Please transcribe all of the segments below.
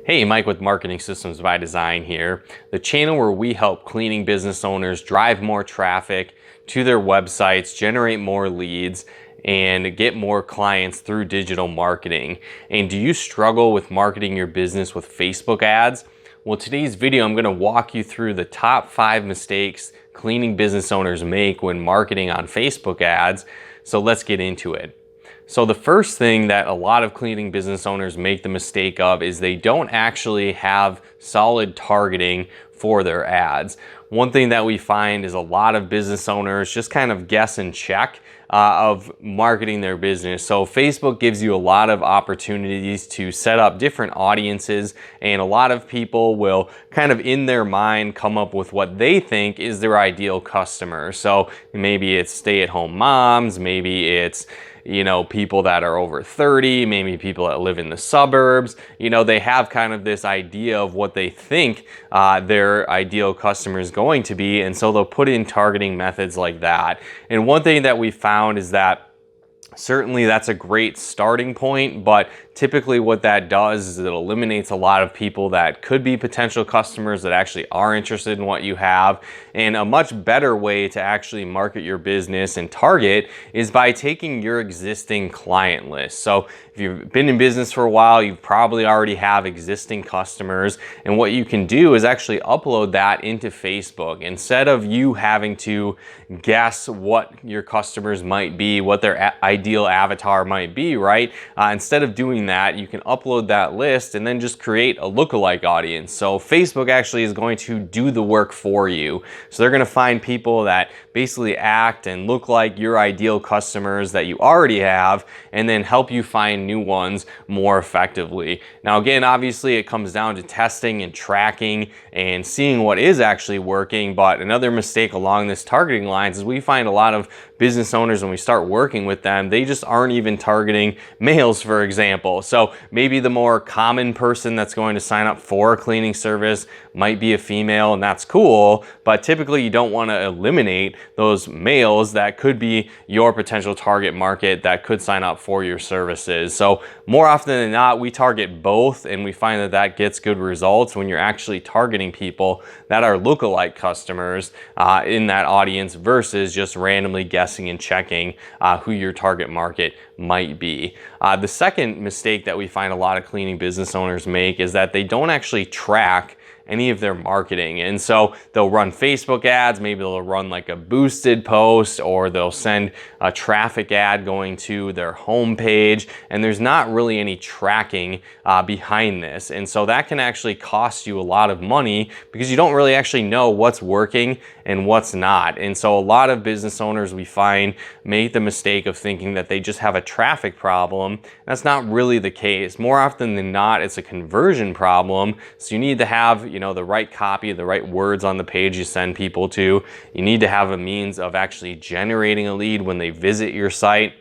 Hey, Mike with Marketing Systems by Design here, the channel where we help cleaning business owners drive more traffic to their websites, generate more leads, and get more clients through digital marketing. And do you struggle with marketing your business with Facebook ads? Well, today's video, I'm going to walk you through the top 5 mistakes cleaning business owners make when marketing on Facebook ads. So let's get into it. So the first thing that a lot of cleaning business owners make the mistake of is they don't actually have solid targeting for their ads. One thing that we find is a lot of business owners just kind of guess and check of marketing their business. So Facebook gives you a lot of opportunities to set up different audiences, and a lot of people will kind of in their mind come up with what they think is their ideal customer. So maybe it's stay-at-home moms, maybe it's people that are over 30, maybe people that live in the suburbs. They have kind of this idea of what they think their ideal customer is going to be, and so they'll put in targeting methods like that. And one thing that we found is that certainly that's a great starting point, but typically what that does is it eliminates a lot of people that could be potential customers that actually are interested in what you have. And a much better way to actually market your business and target is by taking your existing client list. So if you've been in business for a while, you probably already have existing customers, and what you can do is actually upload that into Facebook. Instead of you having to guess what your customers might be, what their ideal avatar might be, right? Instead of doing that, you can upload that list and then just create a lookalike audience. So Facebook actually is going to do the work for you. So they're going to find people that basically act and look like your ideal customers that you already have, and then help you find new ones more effectively. Now again, obviously it comes down to testing and tracking and seeing what is actually working, but another mistake along this targeting lines is we find a lot of business owners, when we start working with them, they just aren't even targeting males, for example. So maybe the more common person that's going to sign up for a cleaning service might be a female, and that's cool, but typically you don't want to eliminate those males that could be your potential target market that could sign up for your services. So more often than not, we target both, and we find that that gets good results when you're actually targeting people that are lookalike customers in that audience versus just randomly guessing and checking who your target market might be. The second mistake that we find a lot of cleaning business owners make is that they don't actually track any of their marketing. And so they'll run Facebook ads, maybe they'll run like a boosted post, or they'll send a traffic ad going to their homepage, and there's not really any tracking behind this. And so that can actually cost you a lot of money because you don't really actually know what's working and what's not. And so a lot of business owners, we find, make the mistake of thinking that they just have a traffic problem. That's not really the case. More often than not, it's a conversion problem. So you need to have the right copy, the right words on the page you send people to. You need to have a means of actually generating a lead when they visit your site.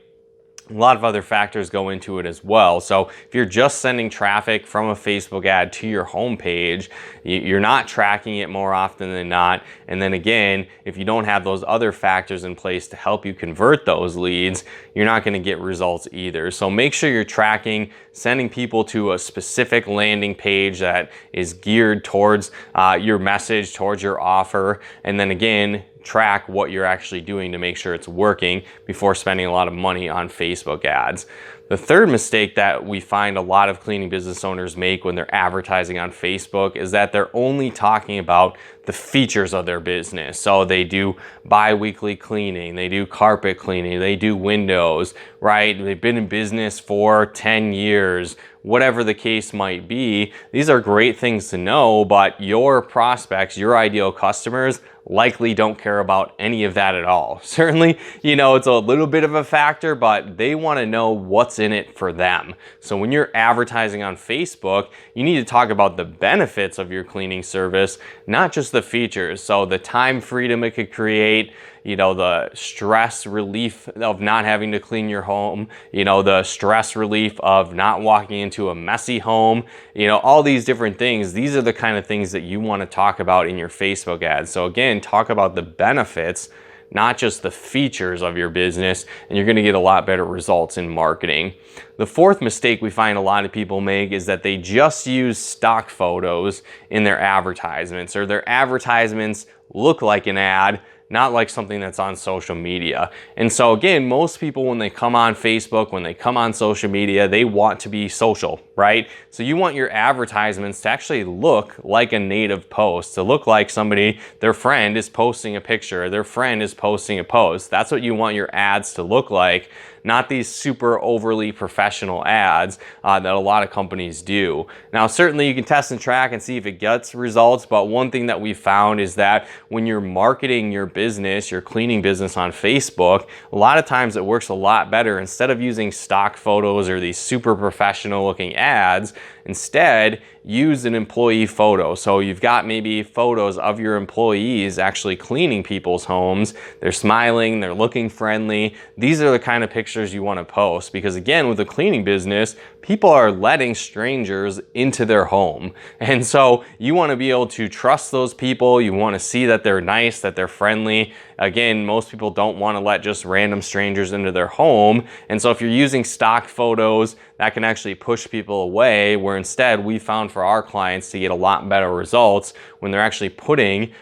A lot of other factors go into it as well. So if you're just sending traffic from a Facebook ad to your homepage, you're not tracking it more often than not. And then again, if you don't have those other factors in place to help you convert those leads, you're not going to get results either. So make sure you're tracking, sending people to a specific landing page that is geared towards your message, towards your offer. And then again, track what you're actually doing to make sure it's working before spending a lot of money on Facebook ads. The third mistake that we find a lot of cleaning business owners make when they're advertising on Facebook is that they're only talking about the features of their business. So they do bi-weekly cleaning, they do carpet cleaning, they do windows, right? They've been in business for 10 years, whatever the case might be. These are great things to know, but your prospects, your ideal customers, likely don't care about any of that at all. Certainly, it's a little bit of a factor, but they want to know what's in it for them. So when you're advertising on Facebook, you need to talk about the benefits of your cleaning service, not just the features. So the time freedom it could create, the stress relief of not having to clean your home, the stress relief of not walking into a messy home, all these different things. These are the kind of things that you want to talk about in your Facebook ads. So again, talk about the benefits, not just the features of your business, and you're going to get a lot better results in marketing. The fourth mistake we find a lot of people make is that they just use stock photos in their advertisements, or their advertisements look like an ad, not like something that's on social media. And so again, most people, when they come on Facebook, when they come on social media, they want to be social, right? So you want your advertisements to actually look like a native post, to look like somebody, their friend is posting a picture, their friend is posting a post. That's what you want your ads to look like, not these super overly professional ads that a lot of companies do. Now, certainly you can test and track and see if it gets results, but one thing that we found is that when you're marketing your business, your cleaning business on Facebook, a lot of times it works a lot better. Instead of using stock photos or these super professional looking ads, instead use an employee photo. So you've got maybe photos of your employees actually cleaning people's homes. They're smiling, they're looking friendly. These are the kind of pictures you want to post, because again, with the cleaning business, people are letting strangers into their home. And so you want to be able to trust those people. You want to see that they're nice, that they're friendly. Again, most people don't want to let just random strangers into their home. And so if you're using stock photos, that can actually push people away, where instead we found for our clients to get a lot better results when they're actually putting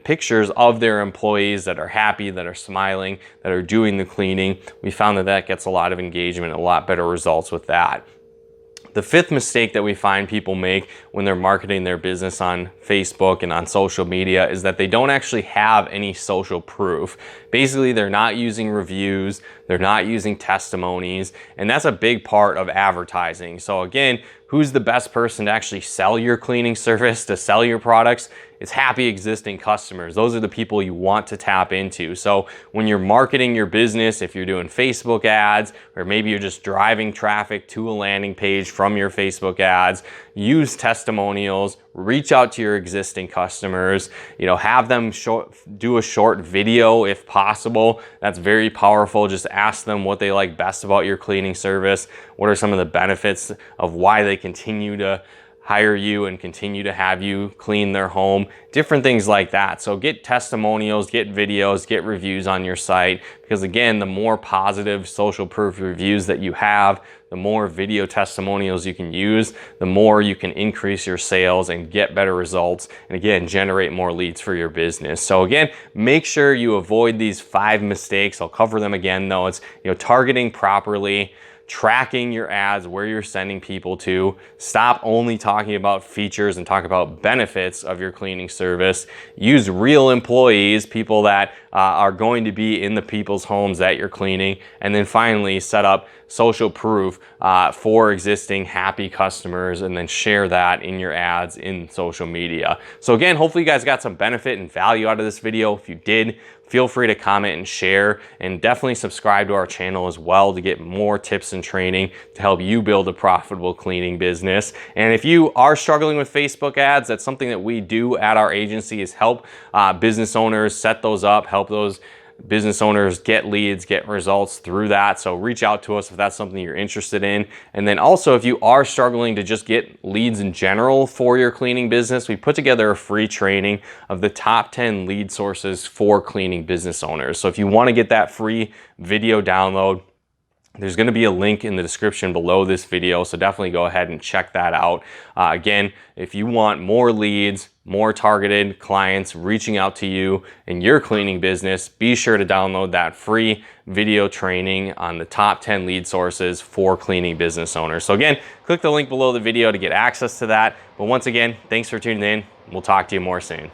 pictures of their employees that are happy, that are smiling, that are doing the cleaning. We found that that gets a lot of engagement, a lot better results with that. The fifth mistake that we find people make when they're marketing their business on Facebook and on social media is that they don't actually have any social proof. Basically, they're not using reviews, they're not using testimonies, and that's a big part of advertising. So again, who's the best person to actually sell your cleaning service, to sell your products? It's happy existing customers. Those are the people you want to tap into. So when you're marketing your business, if you're doing Facebook ads, or maybe you're just driving traffic to a landing page from your Facebook ads, use testimonials, reach out to your existing customers, have them do a short video if possible. That's very powerful. Just ask them what they like best about your cleaning service. What are some of the benefits of why they continue to hire you and continue to have you clean their home, different things like that. So get testimonials, get videos, get reviews on your site, because again, the more positive social proof reviews that you have, the more video testimonials you can use, the more you can increase your sales and get better results, and again, generate more leads for your business. So again, make sure you avoid these 5 mistakes. I'll cover them again though. It's targeting properly, tracking your ads, where you're sending people to. Stop only talking about features and talk about benefits of your cleaning service. Use real employees, people that are going to be in the people's homes that you're cleaning. And then finally, set up social proof for existing happy customers, and then share that in your ads in social media. So again, hopefully you guys got some benefit and value out of this video. If you did, feel free to comment and share, and definitely subscribe to our channel as well to get more tips and training to help you build a profitable cleaning business. And if you are struggling with Facebook ads, that's something that we do at our agency, is help business owners set those up, help those business owners get leads, get results through that. So reach out to us if that's something you're interested in. And then also, if you are struggling to just get leads in general for your cleaning business, we put together a free training of the top 10 lead sources for cleaning business owners. So if you want to get that free video download, there's going to be a link in the description below this video, so definitely go ahead and check that out. Again, if you want more leads, more targeted clients reaching out to you in your cleaning business, be sure to download that free video training on the top 10 lead sources for cleaning business owners. So again, click the link below the video to get access to that. But once again, thanks for tuning in. We'll talk to you more soon.